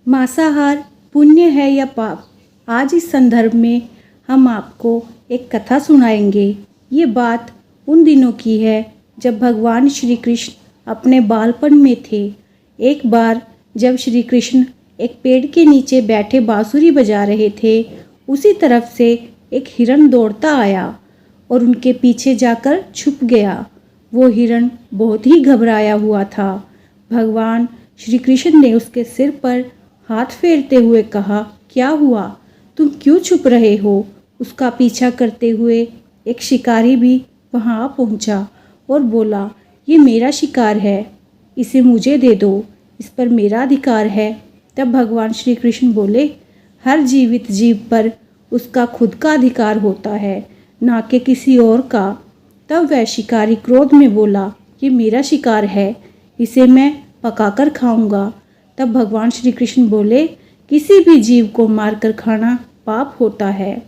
मांसाहार पुण्य है या पाप? आज इस संदर्भ में हम आपको एक कथा सुनाएंगे। ये बात उन दिनों की है जब भगवान श्री कृष्ण अपने बालपन में थे। एक बार जब श्री कृष्ण एक पेड़ के नीचे बैठे बांसुरी बजा रहे थे, उसी तरफ से एक हिरण दौड़ता आया और उनके पीछे जाकर छुप गया। वो हिरण बहुत ही घबराया हुआ था। भगवान श्री कृष्ण ने उसके सिर पर हाथ फेरते हुए कहा, क्या हुआ? तुम क्यों छुप रहे हो? उसका पीछा करते हुए एक शिकारी भी वहां आ पहुंचा और बोला, ये मेरा शिकार है, इसे मुझे दे दो, इस पर मेरा अधिकार है। तब भगवान श्री कृष्ण बोले, हर जीवित जीव पर उसका खुद का अधिकार होता है, ना कि किसी और का। तब वह शिकारी क्रोध में बोला, ये मेरा शिकार है, इसे मैं पकाकर खाऊंगा। तब भगवान श्री कृष्ण बोले, किसी भी जीव को मारकर खाना पाप होता है।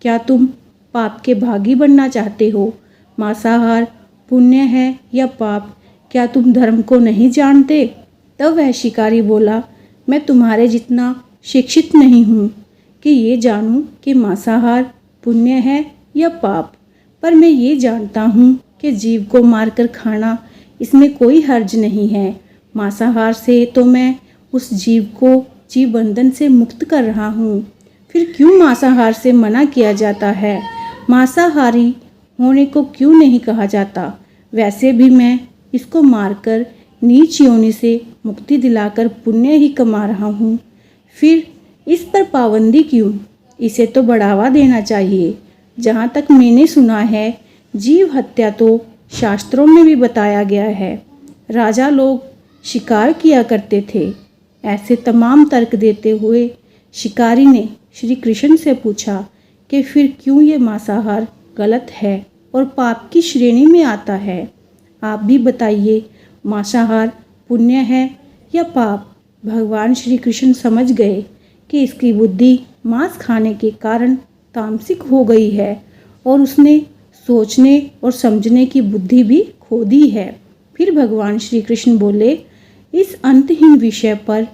क्या तुम पाप के भागी बनना चाहते हो? मांसाहार पुण्य है या पाप? क्या तुम धर्म को नहीं जानते? तब वह शिकारी बोला, मैं तुम्हारे जितना शिक्षित नहीं हूँ कि ये जानूँ कि मांसाहार पुण्य है या पाप, पर मैं ये जानता हूँ कि जीव को मारकर खाना, इसमें कोई हर्ज नहीं है। मांसाहार से तो मैं उस जीव को जीव बंधन से मुक्त कर रहा हूँ। फिर क्यों मांसाहार से मना किया जाता है? मांसाहारी होने को क्यों नहीं कहा जाता? वैसे भी मैं इसको मारकर नीच योनि से मुक्ति दिलाकर पुण्य ही कमा रहा हूँ। फिर इस पर पाबंदी क्यों? इसे तो बढ़ावा देना चाहिए। जहाँ तक मैंने सुना है, जीव हत्या तो शास्त्रों में भी बताया गया है। राजा लोग शिकार किया करते थे। ऐसे तमाम तर्क देते हुए शिकारी ने श्री कृष्ण से पूछा कि फिर क्यों ये मांसाहार गलत है और पाप की श्रेणी में आता है? आप भी बताइए, मांसाहार पुण्य है या पाप? भगवान श्री कृष्ण समझ गए कि इसकी बुद्धि मांस खाने के कारण तामसिक हो गई है और उसने सोचने और समझने की बुद्धि भी खो दी है। फिर भगवान श्री कृष्ण बोले, इस अंतहीन विषय पर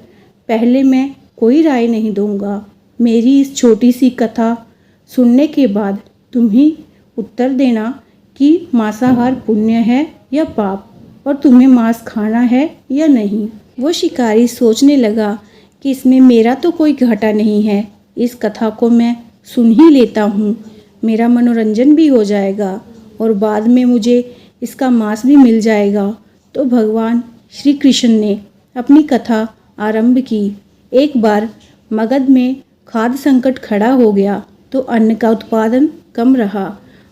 पहले मैं कोई राय नहीं दूंगा। मेरी इस छोटी सी कथा सुनने के बाद तुम ही उत्तर देना कि मांसाहार पुण्य है या पाप, और तुम्हें मांस खाना है या नहीं। वो शिकारी सोचने लगा कि इसमें मेरा तो कोई घाटा नहीं है, इस कथा को मैं सुन ही लेता हूँ, मेरा मनोरंजन भी हो जाएगा और बाद में मुझे इसका मांस भी मिल जाएगा। तो भगवान श्री कृष्ण ने अपनी कथा आरंभ की। एक बार मगध में खाद्य संकट खड़ा हो गया तो अन्न का उत्पादन कम रहा।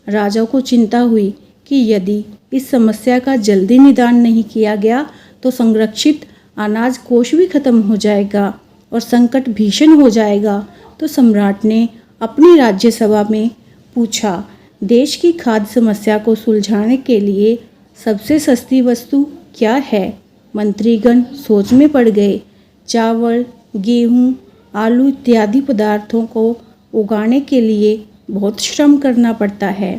राजा को चिंता हुई कि यदि इस समस्या का जल्दी निदान नहीं किया गया तो संरक्षित अनाज कोष भी खत्म हो जाएगा और संकट भीषण हो जाएगा। तो सम्राट ने अपनी राज्यसभा में पूछा, देश की खाद्य समस्या को सुलझाने के लिए सबसे सस्ती वस्तु क्या है? मंत्रीगण सोच में पड़ गए। चावल, गेहूँ, आलू इत्यादि पदार्थों को उगाने के लिए बहुत श्रम करना पड़ता है।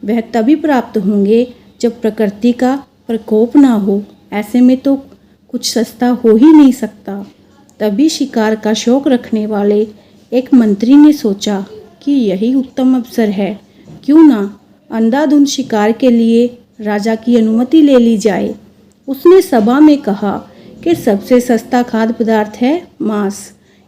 वह तभी प्राप्त होंगे जब प्रकृति का प्रकोप ना हो। ऐसे में तो कुछ सस्ता हो ही नहीं सकता। तभी शिकार का शौक रखने वाले एक मंत्री ने सोचा कि यही उत्तम अवसर है, क्यों ना अंधाधुंध शिकार के लिए राजा की अनुमति ले ली जाए। उसने सभा में कहा कि सबसे सस्ता खाद्य पदार्थ है मांस।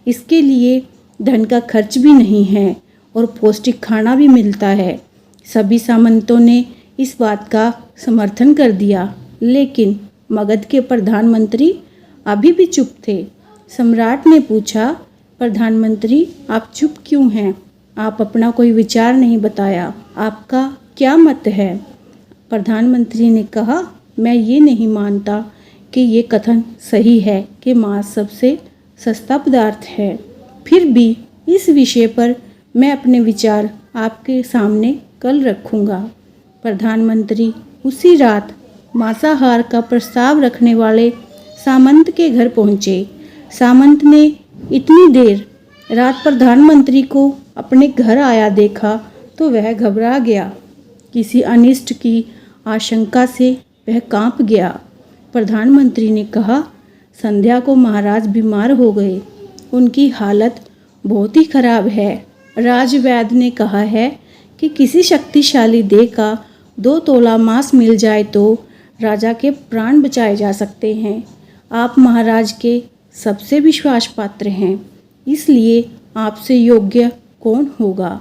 इसके लिए धन का खर्च भी नहीं है और पौष्टिक खाना भी मिलता है। सभी सामंतों ने इस बात का समर्थन कर दिया, लेकिन मगध के प्रधानमंत्री अभी भी चुप थे। सम्राट ने पूछा, प्रधानमंत्री आप चुप क्यों हैं? आप अपना कोई विचार नहीं बताया, आपका क्या मत है? प्रधानमंत्री ने कहा, मैं ये नहीं मानता कि ये कथन सही है कि मांस सबसे सस्ता पदार्थ है। फिर भी इस विषय पर मैं अपने विचार आपके सामने कल रखूँगा। प्रधानमंत्री उसी रात मांसाहार का प्रस्ताव रखने वाले सामंत के घर पहुँचे। सामंत ने इतनी देर रात प्रधानमंत्री को अपने घर आया देखा तो वह घबरा गया। किसी अनिष्ट की आशंका से वह कांप गया। प्रधानमंत्री ने कहा, संध्या को महाराज बीमार हो गए, उनकी हालत बहुत ही खराब है। राजवैद्य ने कहा है कि किसी शक्तिशाली देह का 2 तोला मांस मिल जाए तो राजा के प्राण बचाए जा सकते हैं। आप महाराज के सबसे विश्वास पात्र हैं, इसलिए आपसे योग्य कौन होगा।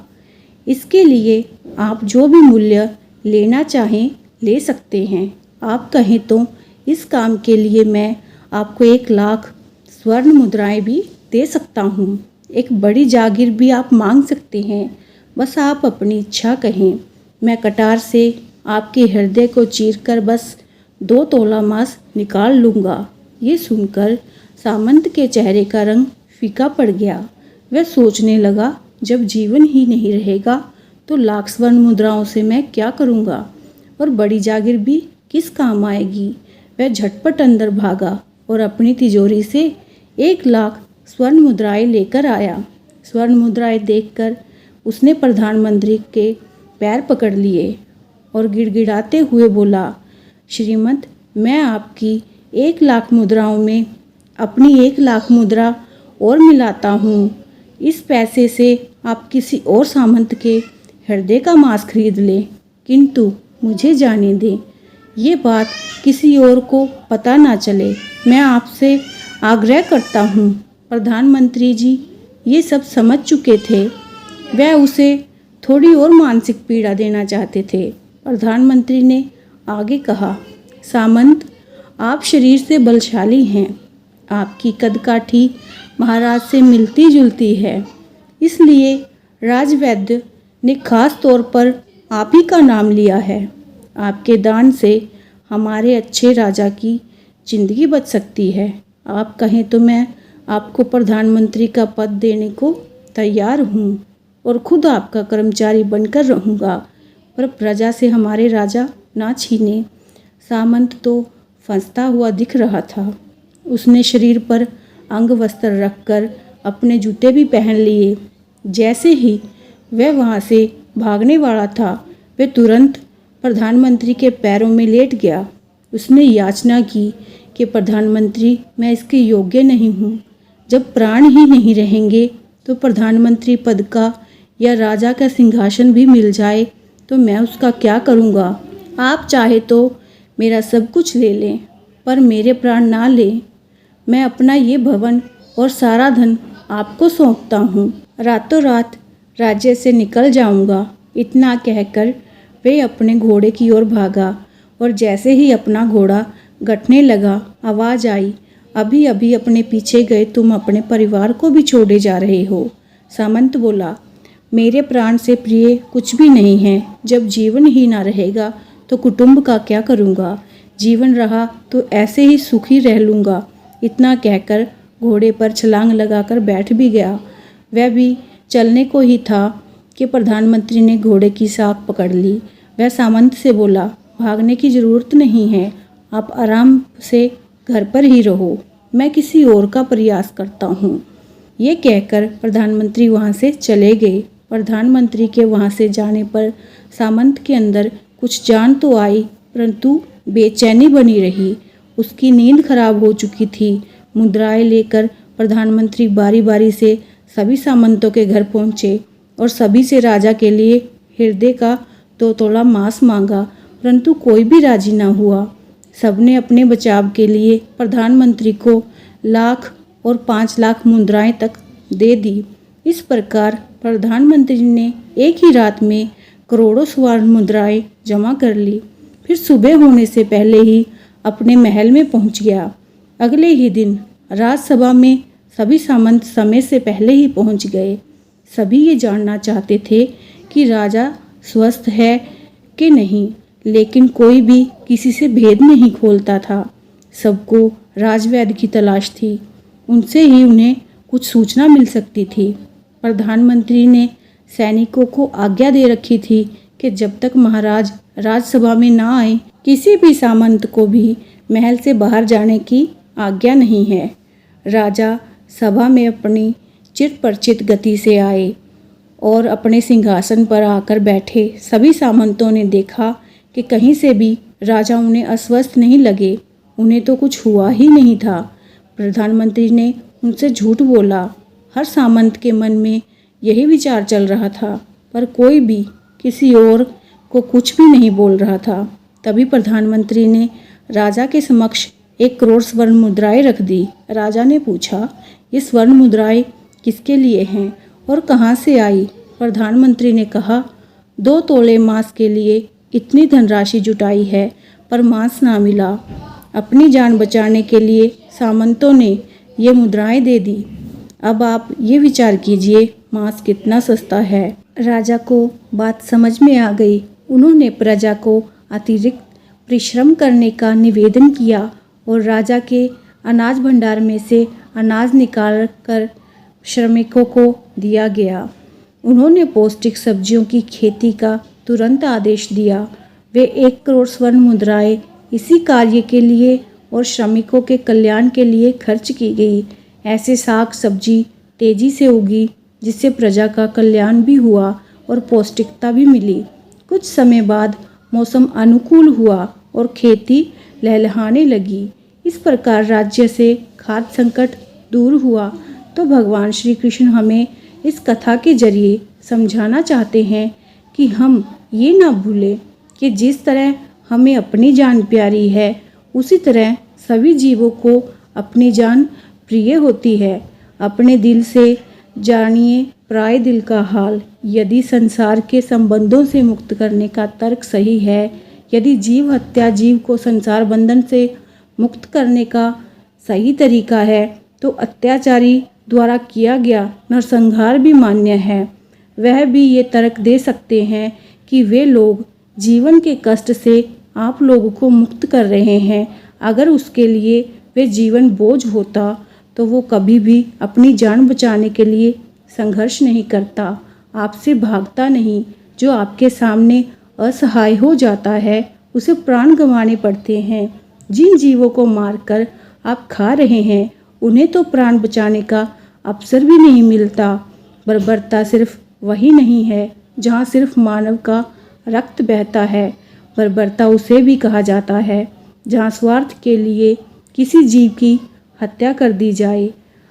इसके लिए आप जो भी मूल्य लेना चाहें ले सकते हैं। आप कहें तो इस काम के लिए मैं आपको 1 लाख स्वर्ण मुद्राएं भी दे सकता हूँ। एक बड़ी जागीर भी आप मांग सकते हैं, बस आप अपनी इच्छा कहें। मैं कटार से आपके हृदय को चीरकर बस 2 तोला मांस निकाल लूँगा। ये सुनकर सामंत के चेहरे का रंग फीका पड़ गया। वह सोचने लगा, जब जीवन ही नहीं रहेगा तो लाख स्वर्ण मुद्राओं से मैं क्या करूँगा और बड़ी जागीर भी किस काम आएगी। वह झटपट अंदर भागा और अपनी तिजोरी से 1 लाख स्वर्ण मुद्राएं लेकर आया। स्वर्ण मुद्राएं देखकर उसने प्रधानमंत्री के पैर पकड़ लिए और गिड़गिड़ाते हुए बोला, श्रीमत, मैं आपकी 1 लाख मुद्राओं में अपनी 1 लाख मुद्रा और मिलाता हूँ। इस पैसे से आप किसी और सामंत के हृदय का मांस खरीद लें, किंतु मुझे जाने दें, ये बात किसी और को पता ना चले। मैं आपसे आग्रह करता हूँ। प्रधानमंत्री जी ये सब समझ चुके थे। वह उसे थोड़ी और मानसिक पीड़ा देना चाहते थे। प्रधानमंत्री ने आगे कहा, सामंत, आप शरीर से बलशाली हैं। आपकी कदकाठी महाराज से मिलती जुलती है, इसलिए राजवैद्य ने खास तौर पर आप ही का नाम लिया है। आपके दान से हमारे अच्छे राजा की जिंदगी बच सकती है। आप कहें तो मैं आपको प्रधानमंत्री का पद देने को तैयार हूँ और खुद आपका कर्मचारी बनकर रहूँगा, पर प्रजा से हमारे राजा ना छीने। सामंत तो फंसता हुआ दिख रहा था। उसने शरीर पर अंग वस्त्र रखकर अपने जूते भी पहन लिए। जैसे ही वह वहाँ से भागने वाला था, वह तुरंत प्रधानमंत्री के पैरों में लेट गया। उसने याचना की कि प्रधानमंत्री, मैं इसके योग्य नहीं हूँ। जब प्राण ही नहीं रहेंगे तो प्रधानमंत्री पद का या राजा का सिंहासन भी मिल जाए तो मैं उसका क्या करूँगा। आप चाहे तो मेरा सब कुछ ले लें, पर मेरे प्राण ना लें। मैं अपना ये भवन और सारा धन आपको सौंपता हूँ। रातों रात राज्य से निकल जाऊँगा। इतना कहकर वे अपने घोड़े की ओर भागा और जैसे ही अपना घोड़ा गठने लगा, आवाज़ आई, अभी अभी अपने पीछे गए तुम अपने परिवार को भी छोड़े जा रहे हो। सामंत बोला, मेरे प्राण से प्रिय कुछ भी नहीं है। जब जीवन ही ना रहेगा तो कुटुंब का क्या करूँगा। जीवन रहा तो ऐसे ही सुखी रह लूँगा। इतना कहकर घोड़े पर छलांग लगाकर बैठ भी गया। वह भी चलने को ही था कि प्रधानमंत्री ने घोड़े की साख पकड़ ली। वह सामंत से बोला, भागने की ज़रूरत नहीं है, आप आराम से घर पर ही रहो, मैं किसी और का प्रयास करता हूँ। ये कहकर प्रधानमंत्री वहाँ से चले गए। प्रधानमंत्री के वहाँ से जाने पर सामंत के अंदर कुछ जान तो आई, परंतु बेचैनी बनी रही। उसकी नींद खराब हो चुकी थी। मुद्राएं लेकर प्रधानमंत्री बारी बारी से सभी सामंतों के घर पहुँचे और सभी से राजा के लिए हृदय का 2 तोला मांस मांगा, परंतु कोई भी राजी ना हुआ। सबने अपने बचाव के लिए प्रधानमंत्री को लाख और 5 लाख मुद्राएं तक दे दी। इस प्रकार प्रधानमंत्री ने एक ही रात में करोड़ों स्वर्ण मुद्राएं जमा कर ली। फिर सुबह होने से पहले ही अपने महल में पहुंच गया। अगले ही दिन राजसभा में सभी सामंत समय से पहले ही पहुंच गए। सभी ये जानना चाहते थे कि राजा स्वस्थ है कि नहीं, लेकिन कोई भी किसी से भेद नहीं खोलता था। सबको राजवैद्य की तलाश थी, उनसे ही उन्हें कुछ सूचना मिल सकती थी। प्रधानमंत्री ने सैनिकों को आज्ञा दे रखी थी कि जब तक महाराज राजसभा में ना आए, किसी भी सामंत को भी महल से बाहर जाने की आज्ञा नहीं है। राजा सभा में अपनी चित परिचित गति से आए और अपने सिंहासन पर आकर बैठे। सभी सामंतों ने देखा कि कहीं से भी राजा उन्हें अस्वस्थ नहीं लगे। उन्हें तो कुछ हुआ ही नहीं था। प्रधानमंत्री ने उनसे झूठ बोला हर सामंत के मन में यही विचार चल रहा था, पर कोई भी किसी और को कुछ भी नहीं बोल रहा था। तभी प्रधानमंत्री ने राजा के समक्ष 1 करोड़ स्वर्ण मुद्राएं रख दी। राजा ने पूछा, ये स्वर्ण मुद्राएं किसके लिए हैं और कहाँ से आई? प्रधानमंत्री ने कहा, 2 तोले मांस के लिए इतनी धनराशि जुटाई है, पर मांस ना मिला। अपनी जान बचाने के लिए सामंतों ने ये मुद्राएं दे दी। अब आप ये विचार कीजिए, मांस कितना सस्ता है। राजा को बात समझ में आ गई। उन्होंने प्रजा को अतिरिक्त परिश्रम करने का निवेदन किया और राजा के अनाज भंडार में से अनाज निकाल कर श्रमिकों को दिया गया। उन्होंने पौष्टिक सब्जियों की खेती का तुरंत आदेश दिया। वे 1 करोड़ स्वर्ण मुद्राएं इसी कार्य के लिए और श्रमिकों के कल्याण के लिए खर्च की गई। ऐसे साग सब्जी तेजी से उगी जिससे प्रजा का कल्याण भी हुआ और पौष्टिकता भी मिली। कुछ समय बाद मौसम अनुकूल हुआ और खेती लहलहाने लगी। इस प्रकार राज्य से खाद्य संकट दूर हुआ। तो भगवान श्री कृष्ण हमें इस कथा के जरिए समझाना चाहते हैं कि हम ये ना भूलें कि जिस तरह हमें अपनी जान प्यारी है, उसी तरह सभी जीवों को अपनी जान प्रिय होती है। अपने दिल से जानिए पराये दिल का हाल। यदि संसार के संबंधों से मुक्त करने का तर्क सही है, यदि जीव हत्या जीव को संसार बंधन से मुक्त करने का सही तरीका है, तो अत्याचारी द्वारा किया गया नरसंहार भी मान्य है। वह भी ये तर्क दे सकते हैं कि वे लोग जीवन के कष्ट से आप लोगों को मुक्त कर रहे हैं। अगर उसके लिए वे जीवन बोझ होता तो वो कभी भी अपनी जान बचाने के लिए संघर्ष नहीं करता, आपसे भागता नहीं। जो आपके सामने असहाय हो जाता है, उसे प्राण गंवाने पड़ते हैं। जिन जीवों को मारकर आप खा रहे हैं, उन्हें तो प्राण बचाने का अवसर भी नहीं मिलता। बर्बरता सिर्फ वही नहीं है जहाँ सिर्फ मानव का रक्त बहता है। बर्बरता उसे भी कहा जाता है जहाँ स्वार्थ के लिए किसी जीव की हत्या कर दी जाए।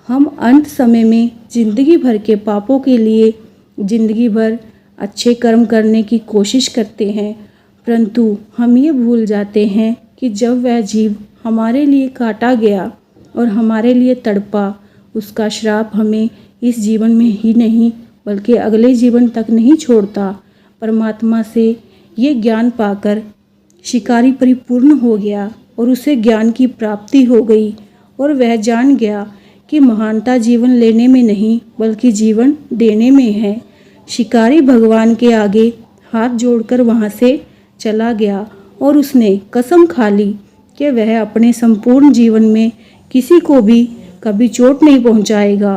हम अंत समय में जिंदगी भर के पापों के लिए जिंदगी भर अच्छे कर्म करने की कोशिश करते हैं, परंतु हम ये भूल जाते हैं कि जब वह जीव हमारे लिए काटा गया और हमारे लिए तड़पा, उसका श्राप हमें इस जीवन में ही नहीं बल्कि अगले जीवन तक नहीं छोड़ता। परमात्मा से ये ज्ञान पाकर शिकारी परिपूर्ण हो गया और उसे ज्ञान की प्राप्ति हो गई और वह जान गया कि महानता जीवन लेने में नहीं बल्कि जीवन देने में है। शिकारी भगवान के आगे हाथ जोड़कर वहाँ से चला गया और उसने कसम खा ली कि वह अपने संपूर्ण जीवन में किसी को भी कभी चोट नहीं पहुँचाएगा।